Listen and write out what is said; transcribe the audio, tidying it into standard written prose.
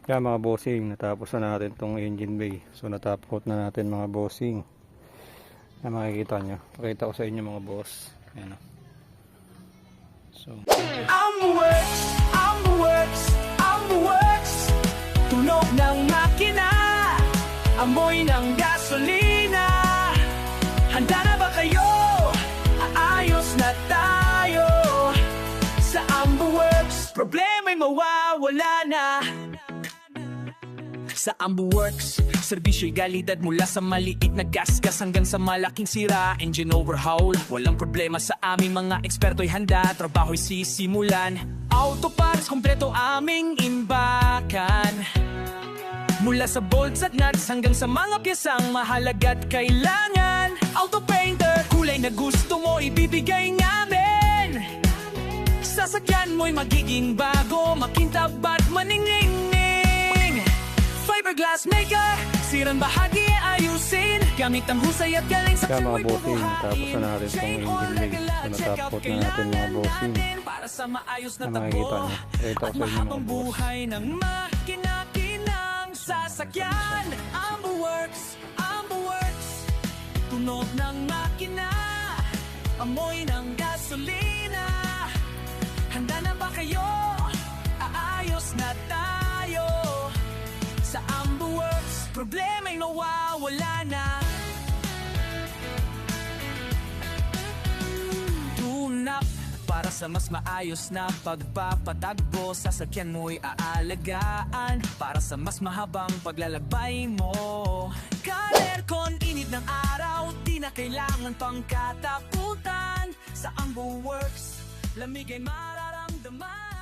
Kaya mga bossing, natapos na natin tong engine bay. So natapos na natin mga bossing. Na makikita nyo. Pakita ko sa inyo mga boss. Ayan o. So I'm the works, I'm the works, I'm the works. Tunog ng makina, amoy ng gasolina. Handa na ba kayo? Aayos na tayo sa Amber Works. Problema'y mawawala na. Sa Amber Works, serbisyo'y galidad mula sa maliit na gasgas hanggang sa malaking sira, engine overhaul. Walang problema sa aming mga eksperto'y handa, trabaho'y sisimulan. Auto parts, kompleto aming imbakan. Mula sa bolts at nuts hanggang sa mga piyesang mahalaga't kailangan. Auto painter, kulay na gusto mo ibibigay namin. Sasakyan mo'y magiging bago, makintab at maningning. Fiberglass maker, sirang bahagi ayusin. Gamit ang husay at galing sa kaya mga mo'y bossing, bubuhayin. tapos na natin tong engine bay. So natapos na natin mga bossing. Para sa maayos na Na makikita takbo nyo. Pakita ko at sa inyo mga mahabang boss. buhay ng makina-kinang sasakyan. Amber Works, Amber Works. Tunog ng makina, amoy ng gasolina. Handa na ba kayo? Aayos na tayo sa Amber Works. Problema'y nawawala na. Tune-up para sa mas maayos na pagpapatagbo. Sasakyan mo'y aalagaan para sa mas mahabang paglalakbay mo. Ka-aircon, init ng araw, di na kailangan pang katakutan. Sa Amber Works, lamig ay mararamdaman.